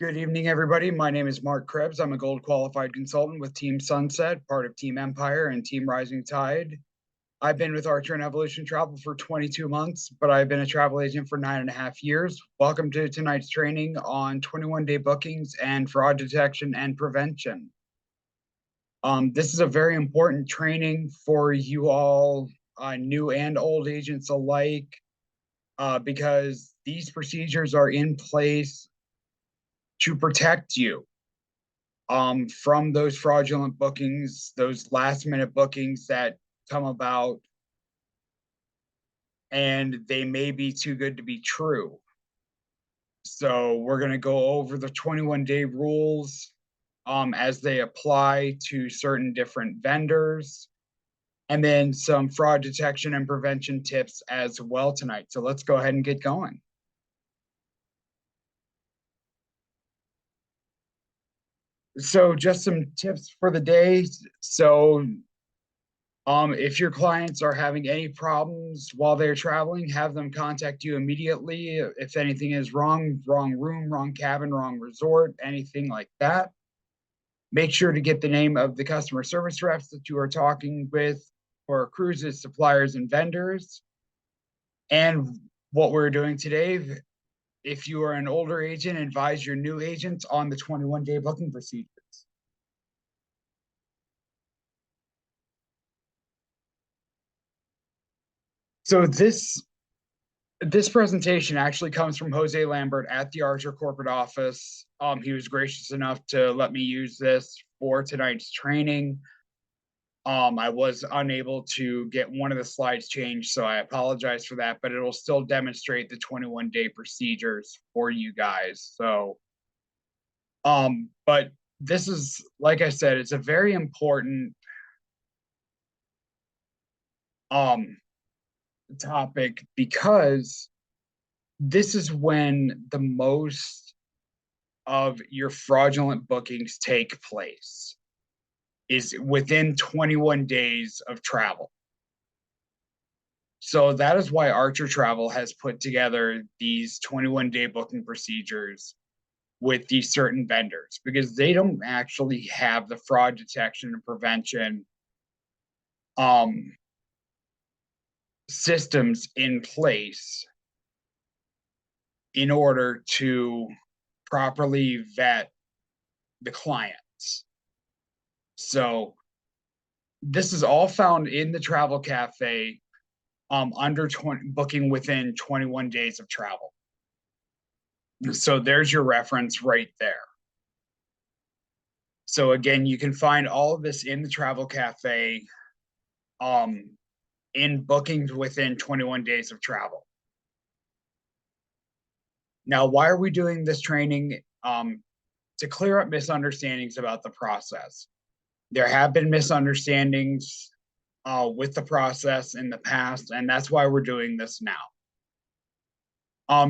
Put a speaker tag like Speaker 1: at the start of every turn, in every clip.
Speaker 1: Good evening, everybody. My name is Mark Krebs. I'm a gold qualified consultant with Team Sunset, part of Team Empire and Team Rising Tide. I've been with Archer and Evolution Travel for 22 months, but I've been a travel agent for 9.5 years. Welcome to tonight's training on 21-day bookings and fraud detection and prevention. This is a very important training for you all, new and old agents alike, because these procedures are in place to protect you from those fraudulent bookings, those last minute bookings that come about, and they may be too good to be true. So we're going to go over the 21-day rules as they apply to certain different vendors, and then some fraud detection and prevention tips as well tonight. So let's go ahead and get going. So just some tips for the day. So if your clients are having any problems while they're traveling, have them contact you immediately. If anything is wrong, wrong room, wrong cabin, wrong resort, anything like that. Make sure to get the name of the customer service reps that you are talking with for cruises, suppliers, and vendors. And what we're doing today, if you are an older agent, advise your new agents on the 21-day booking procedures. So this presentation actually comes from Jose Lambert at the Archer corporate office. He was gracious enough to let me use this for tonight's training. I was unable to get one of the slides changed, so I apologize for that, but it'll still demonstrate the 21-day procedures for you guys. So, but this is, like I said, it's a very important topic because this is when the most of your fraudulent bookings take place, is within 21 days of travel. So that is why Archer Travel has put together these 21-day booking procedures with these certain vendors, because they don't actually have the fraud detection and prevention systems in place in order to properly vet the clients. So this is all found in the Travel Cafe under booking within 21 days of travel. So there's your reference right there. So again, you can find all of this in the Travel Cafe in bookings within 21 days of travel. Now, why are we doing this training? To clear up misunderstandings about the process. There have been misunderstandings with the process in the past, and that's why we're doing this now.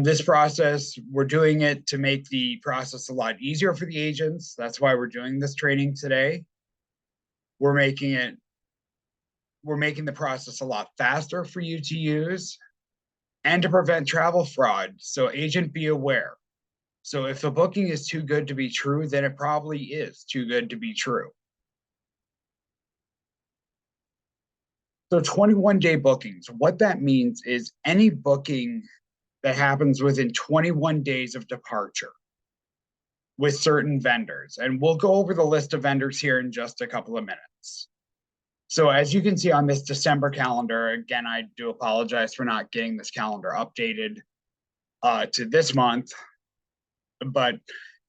Speaker 1: This process, we're doing it to make the process a lot easier for the agents. That's why we're doing this training today. We're making the process a lot faster for you to use and to prevent travel fraud. So agent, be aware. So if the booking is too good to be true, then it probably is too good to be true. So 21-day bookings, what that means is any booking that happens within 21 days of departure with certain vendors. And we'll go over the list of vendors here in just a couple of minutes. So as you can see on this December calendar, again, I do apologize for not getting this calendar updated to this month, but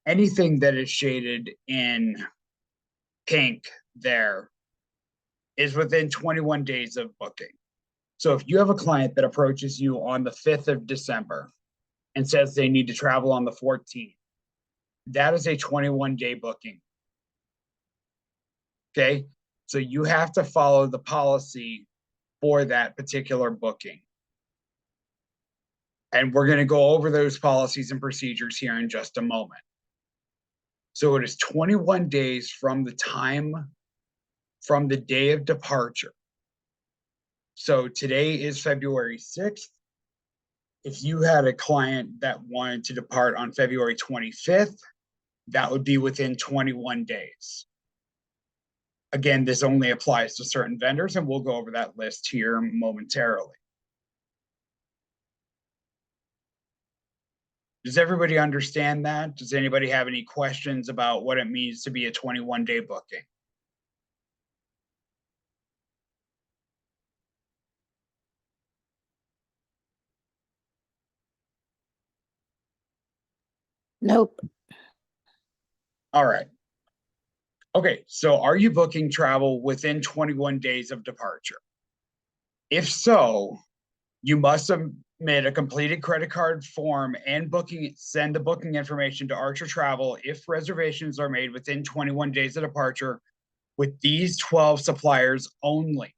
Speaker 1: anything that is shaded in pink there is within 21 days of booking. So if you have a client that approaches you on the 5th of December and says they need to travel on the 14th, that is a 21-day booking. Okay, so you have to follow the policy for that particular booking. And we're going to go over those policies and procedures here in just a moment. So it is 21 days from the day of departure. So today is February 6th. If you had a client that wanted to depart on February 25th, that would be within 21 days. Again, this only applies to certain vendors, and we'll go over that list here momentarily. Does everybody understand that? Does anybody have any questions about what it means to be a 21-day booking?
Speaker 2: Nope.
Speaker 1: All right. Okay, so are you booking travel within 21 days of departure? If so, you must submit a completed credit card form and send the booking information to Archer Travel if reservations are made within 21 days of departure with these 12 suppliers only.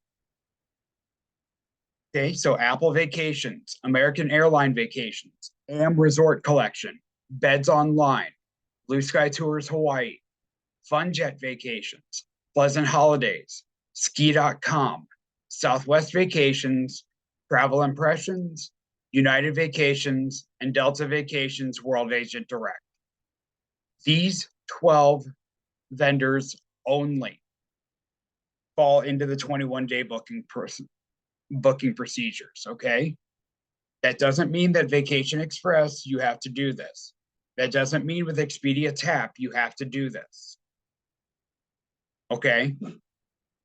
Speaker 1: Okay, so Apple Vacations, American Airline Vacations, AM Resort Collection, Beds Online, Blue Sky Tours Hawaii, FunJet Vacations, Pleasant Holidays, Ski.com, Southwest Vacations, Travel Impressions, United Vacations, and Delta Vacations World Agent Direct. These 12 vendors only fall into the 21-day booking procedures, okay? That doesn't mean that Vacation Express, you have to do this. That doesn't mean with Expedia Tap, you have to do this. Okay?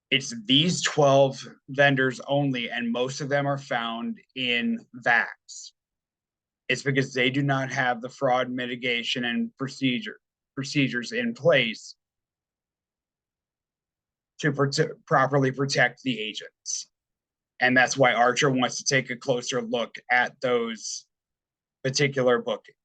Speaker 1: It's these 12 vendors only, and most of them are found in VAX. It's because they do not have the fraud mitigation and procedures in place to properly protect the agents. And that's why Archer wants to take a closer look at those particular bookings.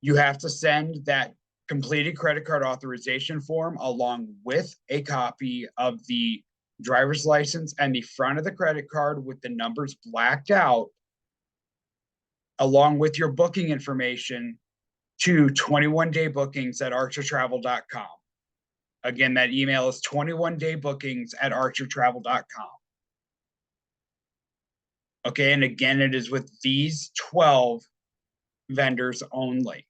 Speaker 1: You have to send that completed credit card authorization form along with a copy of the driver's license and the front of the credit card with the numbers blacked out, along with your booking information, to 21daybookings@archertravel.com. Again, that email is 21daybookings@archertravel.com. Okay, and again, it is with these 12 vendors only.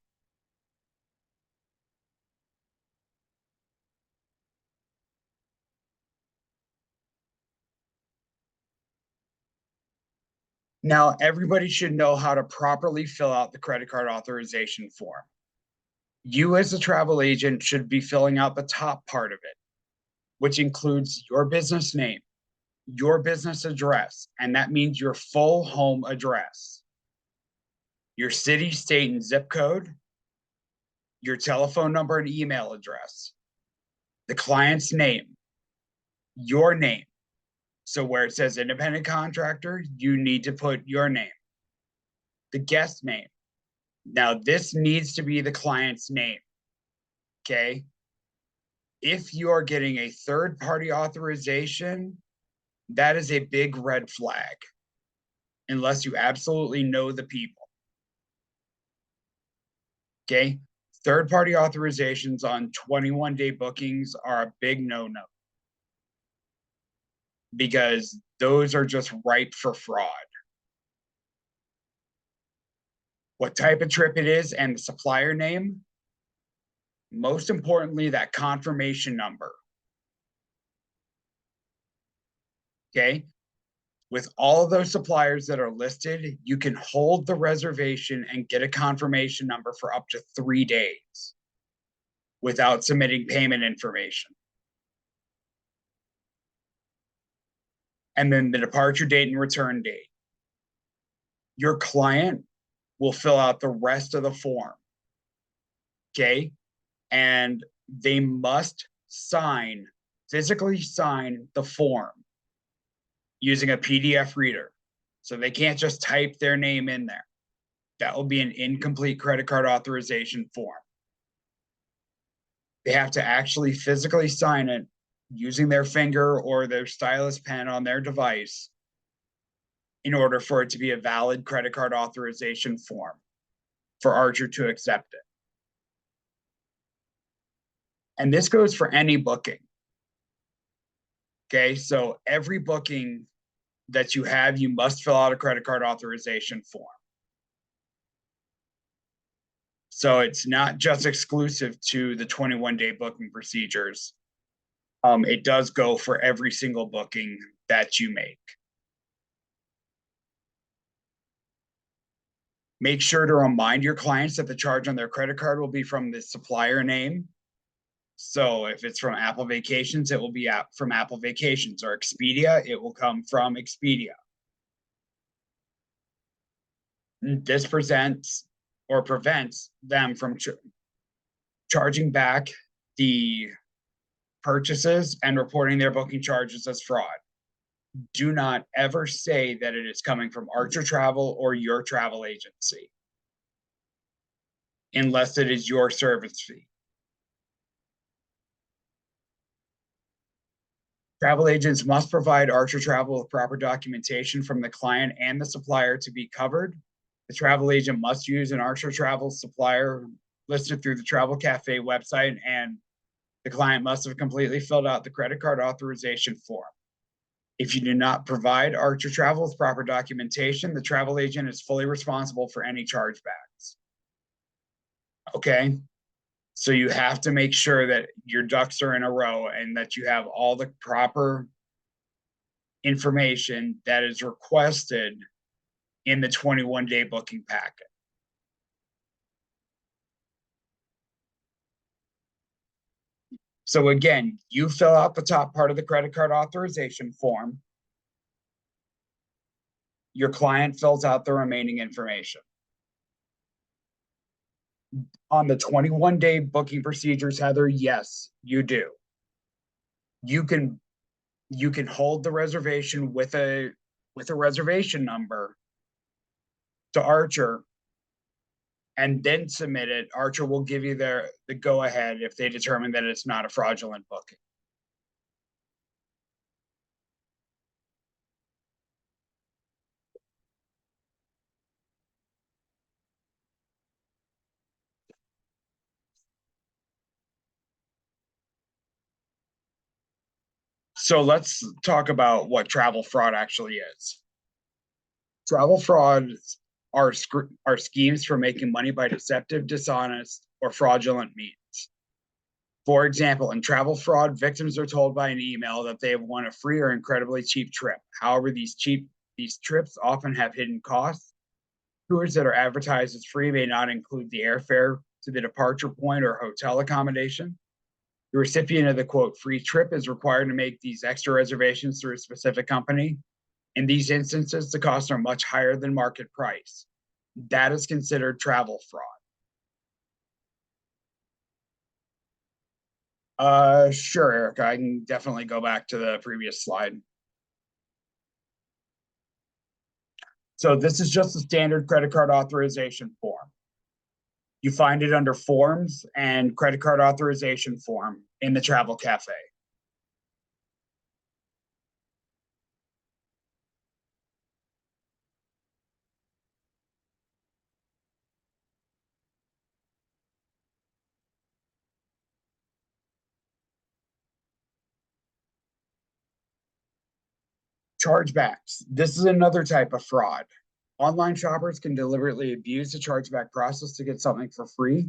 Speaker 1: Now, everybody should know how to properly fill out the credit card authorization form. You as a travel agent should be filling out the top part of it, which includes your business name, your business address, and that means your full home address, your city, state, and zip code, your telephone number and email address, the client's name, your name. So where it says independent contractor, you need to put your name, the guest name. Now, this needs to be the client's name, okay? If you are getting a third-party authorization, that is a big red flag, unless you absolutely know the people, okay? Third-party authorizations on 21-day bookings are a big no-no, because those are just ripe for fraud. What type of trip it is and the supplier name. Most importantly, that confirmation number. Okay. With all of those suppliers that are listed, you can hold the reservation and get a confirmation number for up to 3 days without submitting payment information. And then the departure date and return date. Your client will fill out the rest of the form. Okay. And they must physically sign the form using a PDF reader. So they can't just type their name in there. That will be an incomplete credit card authorization form. They have to actually physically sign it using their finger or their stylus pen on their device in order for it to be a valid credit card authorization form for Archer to accept it. And this goes for any booking. Okay, so every booking that you have, you must fill out a credit card authorization form. So it's not just exclusive to the 21-day booking procedures. It does go for every single booking that you make. Make sure to remind your clients that the charge on their credit card will be from the supplier name. So if it's from Apple Vacations, it will be from Apple Vacations, or Expedia, it will come from Expedia. This prevents them from charging back the purchases and reporting their booking charges as fraud. Do not ever say that it is coming from Archer Travel or your travel agency, unless it is your service fee. Travel agents must provide Archer Travel with proper documentation from the client and the supplier to be covered. The travel agent must use an Archer Travel supplier listed through the Travel Cafe website, and the client must have completely filled out the credit card authorization form. If you do not provide Archer Travel with proper documentation, the travel agent is fully responsible for any chargebacks. Okay? So you have to make sure that your ducks are in a row and that you have all the proper information that is requested in the 21-day booking packet. So again, you fill out the top part of the credit card authorization form. Your client fills out the remaining information. On the 21-day booking procedures, Heather, yes, you do. You can hold the reservation with a reservation number to Archer and then submit it. Archer will give you the go ahead if they determine that it's not a fraudulent booking. So let's talk about what travel fraud actually is. Travel frauds are schemes for making money by deceptive, dishonest, or fraudulent means. For example, in travel fraud, victims are told by an email that they have won a free or incredibly cheap trip. However, these trips often have hidden costs. Tours that are advertised as free may not include the airfare to the departure point or hotel accommodation. The recipient of the quote free trip is required to make these extra reservations through a specific company. In these instances, the costs are much higher than market price. That is considered travel fraud. Sure, Erica, I can definitely go back to the previous slide. So this is just a standard credit card authorization form. You find it under Forms and Credit Card Authorization Form in the Travel Cafe. Chargebacks. This is another type of fraud. Online shoppers can deliberately abuse the chargeback process to get something for free.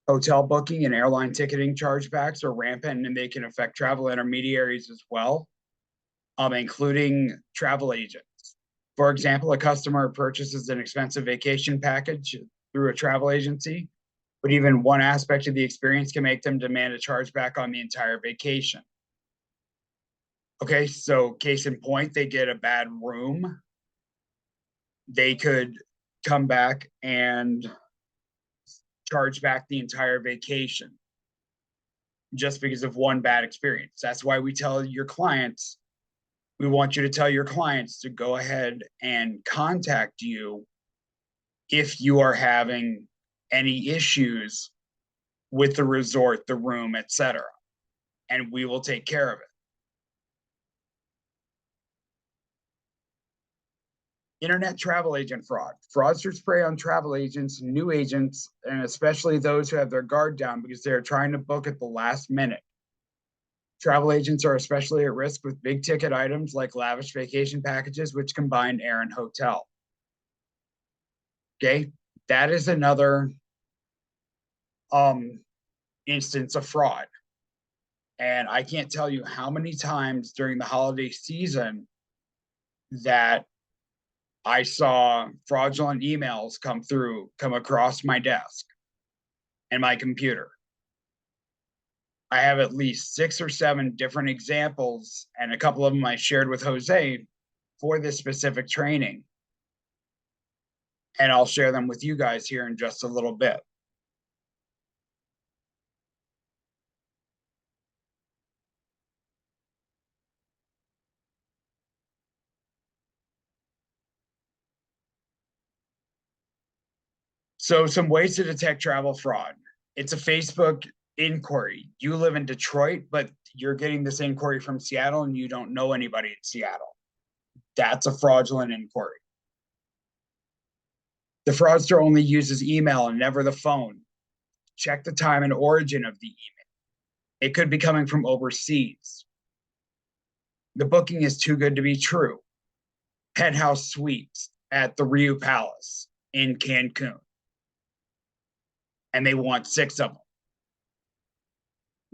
Speaker 1: Hotel booking and airline ticketing chargebacks are rampant, and they can affect travel intermediaries as well, including travel agents. For example, a customer purchases an expensive vacation package through a travel agency, but even one aspect of the experience can make them demand a chargeback on the entire vacation. Okay, so case in point, they get a bad room. They could come back and charge back the entire vacation just because of one bad experience. That's why we tell your clients, we want you to tell your clients to go ahead and contact you if you are having any issues with the resort, the room, etc., and we will take care of it. Internet travel agent fraud. Fraudsters prey on travel agents, new agents, and especially those who have their guard down because they're trying to book at the last minute. Travel agents are especially at risk with big ticket items like lavish vacation packages, which combine air and hotel. Okay, that is another instance of fraud. And I can't tell you how many times during the holiday season that I saw fraudulent emails come across my desk and my computer. I have at least 6 or 7 different examples, and a couple of them I shared with Jose for this specific training. And I'll share them with you guys here in just a little bit. So some ways to detect travel fraud. It's a Facebook inquiry. You live in Detroit, but you're getting this inquiry from Seattle and you don't know anybody in Seattle. That's a fraudulent inquiry. The fraudster only uses email and never the phone. Check the time and origin of the email. It could be coming from overseas. The booking is too good to be true. Penthouse suites at the Rio Palace in Cancun. And they want 6 of them.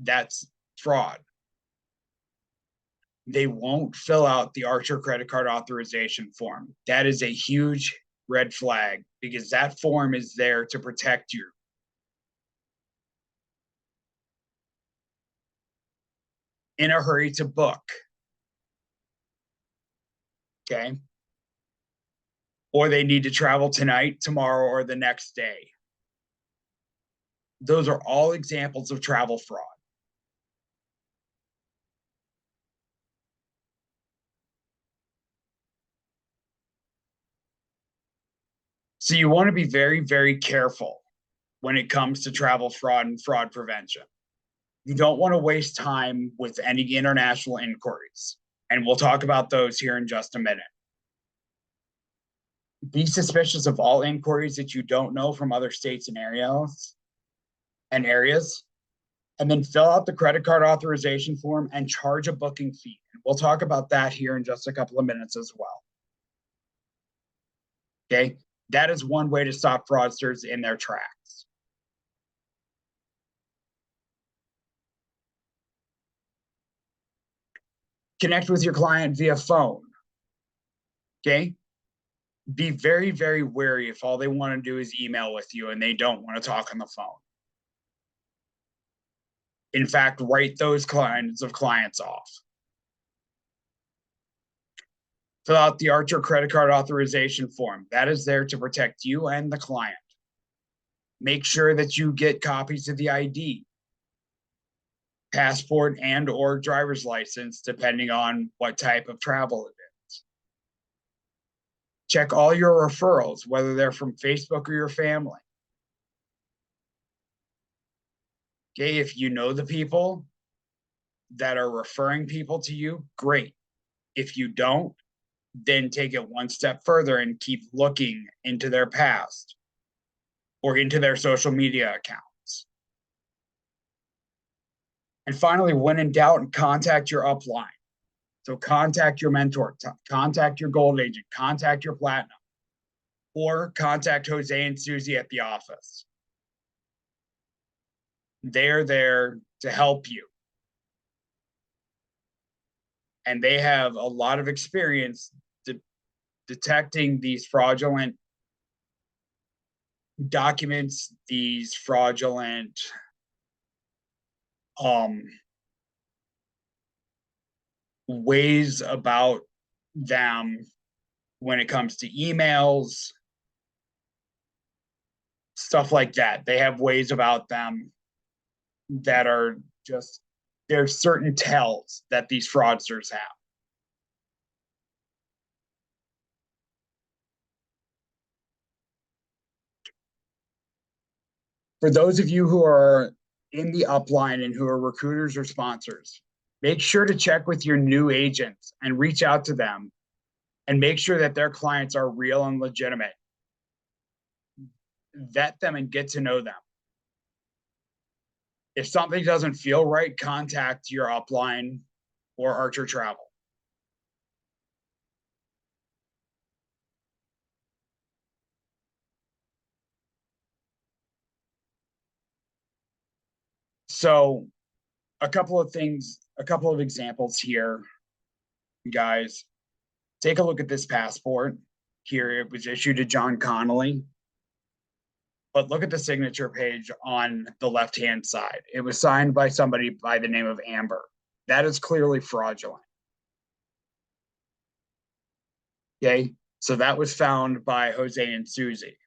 Speaker 1: That's fraud. They won't fill out the Archer credit card authorization form. That is a huge red flag because that form is there to protect you. In a hurry to book. Okay. Or they need to travel tonight, tomorrow, or the next day. Those are all examples of travel fraud. So you want to be very, very careful when it comes to travel fraud and fraud prevention. You don't want to waste time with any international inquiries. And we'll talk about those here in just a minute. Be suspicious of all inquiries that you don't know from other states and areas. And then fill out the credit card authorization form and charge a booking fee. And we'll talk about that here in just a couple of minutes as well. Okay, that is one way to stop fraudsters in their tracks. Connect with your client via phone. Okay, be very, very wary if all they want to do is email with you and they don't want to talk on the phone. In fact, write those kinds of clients off. Fill out the Archer credit card authorization form. That is there to protect you and the client. Make sure that you get copies of the ID, passport, and or driver's license, depending on what type of travel it is. Check all your referrals, whether they're from Facebook or your family. Okay, if you know the people that are referring people to you, great. If you don't, then take it one step further and keep looking into their past or into their social media accounts. And finally, when in doubt, contact your upline. So contact your mentor, contact your gold agent, contact your platinum, or contact Jose and Susie at the office. They're there to help you. And they have a lot of experience detecting these fraudulent documents, these fraudulent ways about them when it comes to emails, stuff like that. They have ways about them that are just, there's certain tells that these fraudsters have. For those of you who are in the upline and who are recruiters or sponsors, make sure to check with your new agents and reach out to them and make sure that their clients are real and legitimate. Vet them and get to know them. If something doesn't feel right, contact your upline or Archer Travel. So a couple of things, a couple of examples here, guys. Take a look at this passport. Here it was issued to John Connolly. But look at the signature page on the left-hand side. It was signed by somebody by the name of Amber. That is clearly fraudulent. Okay, so that was found by Jose and Susie.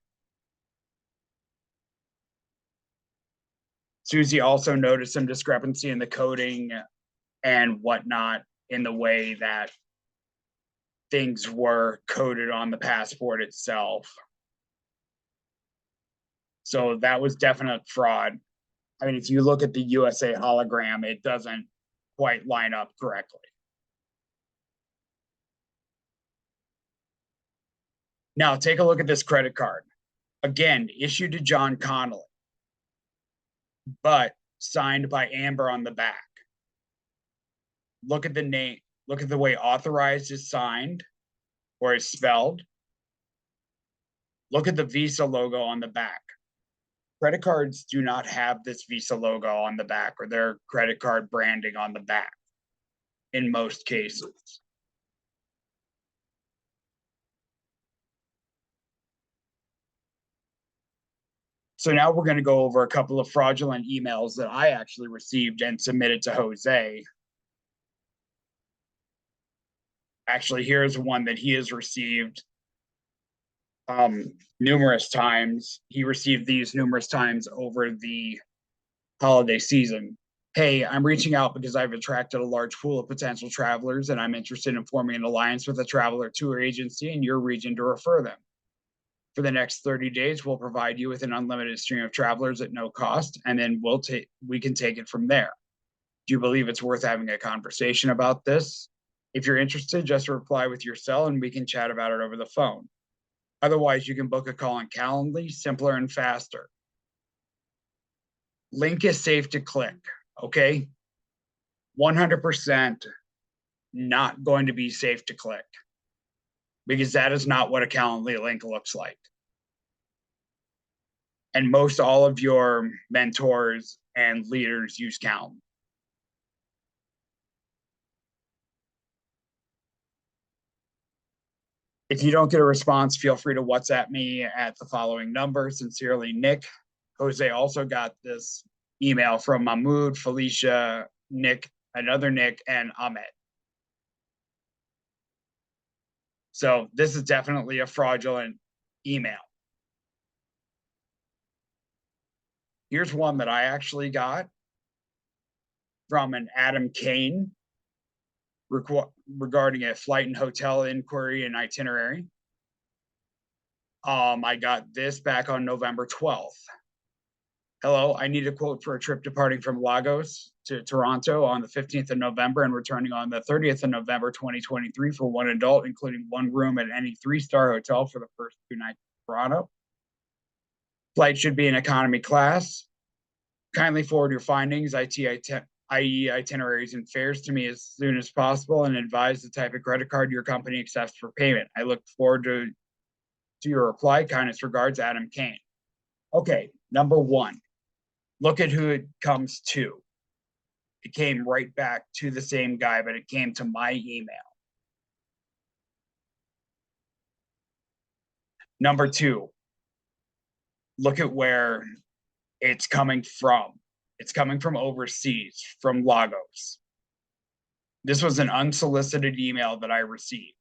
Speaker 1: Susie also noticed some discrepancy in the coding and whatnot in the way that things were coded on the passport itself. So that was definite fraud. I mean, if you look at the USA hologram, it doesn't quite line up correctly. Now, take a look at this credit card. Again, issued to John Connolly, but signed by Amber on the back. Look at the name, look at the way authorized is signed or is spelled. Look at the Visa logo on the back. Credit cards do not have this Visa logo on the back or their credit card branding on the back in most cases. So now we're going to go over a couple of fraudulent emails that I actually received and submitted to Jose. Actually, here's one that he has received numerous times. He received these numerous times over the holiday season. Hey, I'm reaching out because I've attracted a large pool of potential travelers and I'm interested in forming an alliance with a traveler tour agency in your region to refer them. For the next 30 days, we'll provide you with an unlimited stream of travelers at no cost, and then we can take it from there. Do you believe it's worth having a conversation about this? If you're interested, just reply with your cell and we can chat about it over the phone. Otherwise, you can book a call on Calendly, simpler and faster. Link is safe to click, okay? 100% not going to be safe to click because that is not what a Calendly link looks like. And most all of your mentors and leaders use Calendly. If you don't get a response, feel free to WhatsApp me at the following number. Sincerely, Nick. Jose also got this email from Mahmoud, Felicia, Nick, another Nick, and Ahmed. So this is definitely a fraudulent email. Here's one that I actually got from an Adam Kane regarding a flight and hotel inquiry and itinerary. I got this back on November 12th. Hello, I need a quote for a trip departing from Lagos to Toronto on the 15th of November and returning on the 30th of November 2023 for one adult, including one room at any 3-star hotel for the first 2 nights in Toronto. Flight should be in economy class. Kindly forward your findings, i.e. itineraries and fares, to me as soon as possible and advise the type of credit card your company accepts for payment. I look forward to your reply. Kindest regards, Adam Kane. Okay, number one, look at who it comes to. It came right back to the same guy, but it came to my email. Number two, look at where it's coming from. It's coming from overseas, from Lagos. This was an unsolicited email that I received.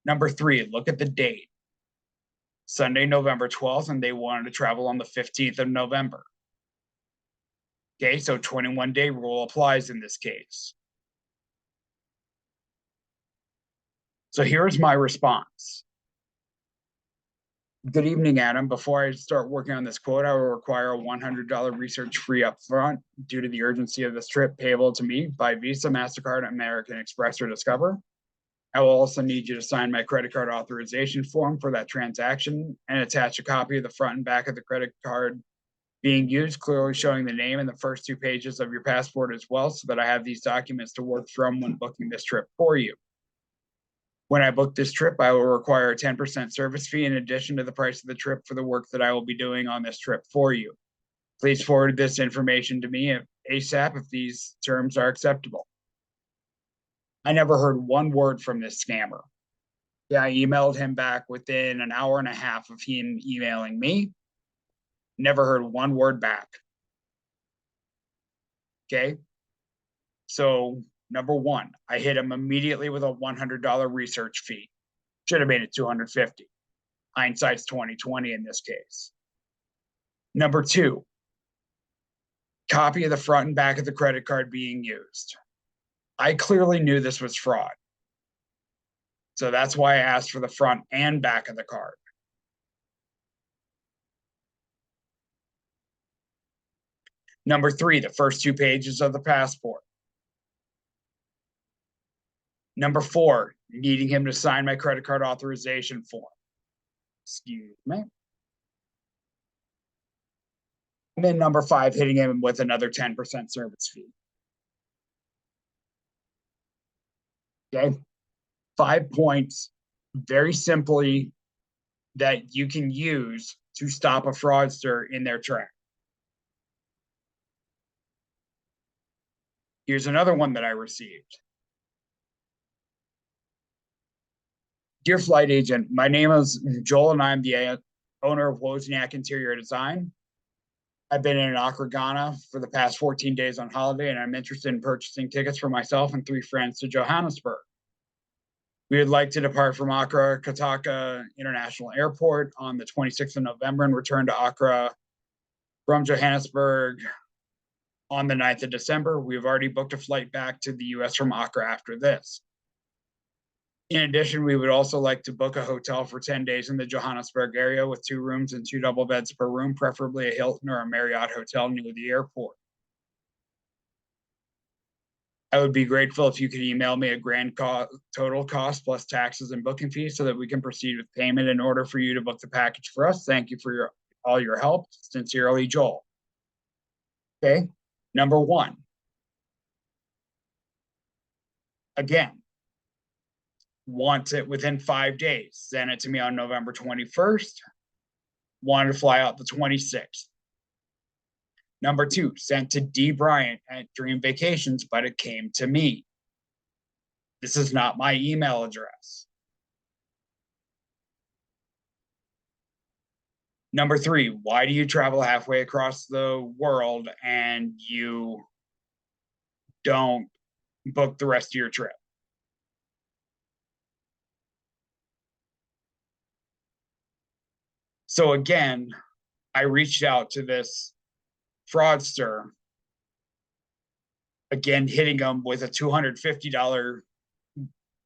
Speaker 1: Number three, look at the date. Sunday, November 12th, and they wanted to travel on the 15th of November. Okay, so 21-day rule applies in this case. So here's my response. Good evening, Adam. Before I start working on this quote, I will require a $100 research fee upfront due to the urgency of this trip payable to me by Visa, MasterCard, American Express, or Discover. I will also need you to sign my credit card authorization form for that transaction and attach a copy of the front and back of the credit card being used, clearly showing the name and the first 2 pages of your passport as well, so that I have these documents to work from when booking this trip for you. When I book this trip, I will require a 10% service fee in addition to the price of the trip for the work that I will be doing on this trip for you. Please forward this information to me ASAP if these terms are acceptable. I never heard one word from this scammer. Yeah, I emailed him back within an hour and a half of him emailing me. Never heard one word back. Okay. So, number one, I hit him immediately with a $100 research fee. Should have made it $250. Hindsight's 2020 in this case. Number two, copy of the front and back of the credit card being used. I clearly knew this was fraud. So that's why I asked for the front and back of the card. Number three, the first 2 pages of the passport. Number four, needing him to sign my credit card authorization form. Excuse me. And then number five, hitting him with another 10% service fee. Okay. 5 points, very simply, that you can use to stop a fraudster in their track. Here's another one that I received. Dear flight agent, my name is Joel and I'm the owner of Wozniak Interior Design. I've been in Accra, Ghana for the past 14 days on holiday, and I'm interested in purchasing tickets for myself and 3 friends to Johannesburg. We would like to depart from Accra Kataka International Airport on the 26th of November and return to Accra from Johannesburg on the 9th of December. We've already booked a flight back to the US from Accra after this. In addition, we would also like to book a hotel for 10 days in the Johannesburg area with 2 rooms and 2 double beds per room, preferably a Hilton or a Marriott hotel near the airport. I would be grateful if you could email me a grand total cost plus taxes and booking fees so that we can proceed with payment in order for you to book the package for us. Thank you for all your help. Sincerely, Joel. Okay. Number one. Again, want it within 5 days. Send it to me on November 21st. Wanted to fly out the 26th. Number two, sent to D. Bryant at Dream Vacations, but it came to me. This is not my email address. Number three, why do you travel halfway across the world and you don't book the rest of your trip? So again, I reached out to this fraudster, again, hitting them with a $250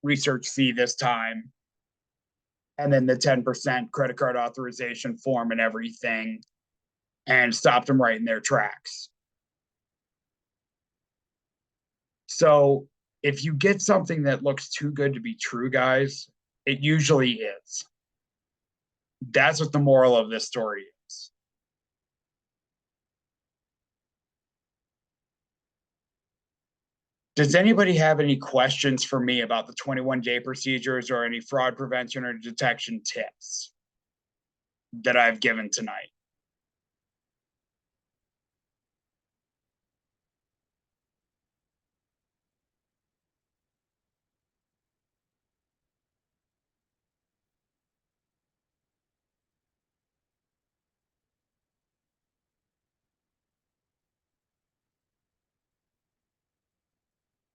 Speaker 1: research fee this time, and then the 10% credit card authorization form and everything, and stopped them right in their tracks. So if you get something that looks too good to be true, guys, it usually is. That's what the moral of this story is. Does anybody have any questions for me about the 21-day procedures or any fraud prevention or detection tips that I've given tonight?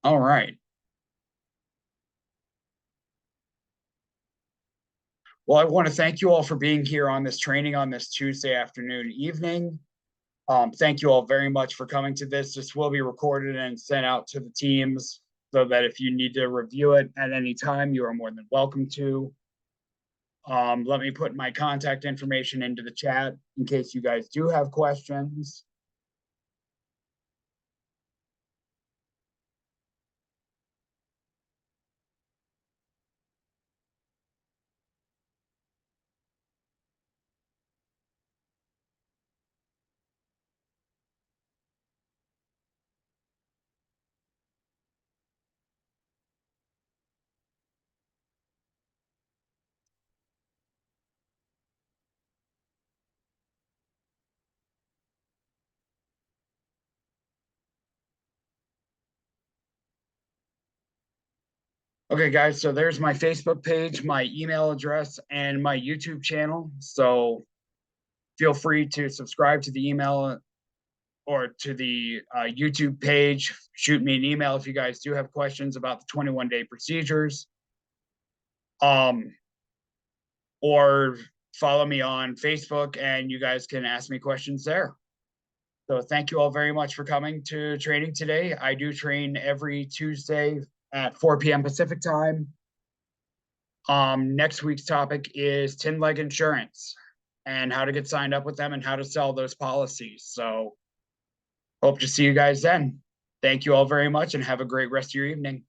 Speaker 1: All right. Well, I want to thank you all for being here on this training on this Tuesday afternoon, evening. Thank you all very much for coming to this. This will be recorded and sent out to the teams so that if you need to review it at any time, you are more than welcome to. Let me put my contact information into the chat in case you guys do have questions. Okay, guys, so there's my Facebook page, my email address, and my YouTube channel. So feel free to subscribe to the email or to the YouTube page. Shoot me an email if you guys do have questions about the 21-day procedures. Or follow me on Facebook and you guys can ask me questions there. So thank you all very much for coming to training today. I do train every Tuesday at 4 p.m. Pacific time. Next week's topic is tin leg insurance and how to get signed up with them and how to sell those policies. So hope to see you guys then. Thank you all very much and have a great rest of your evening.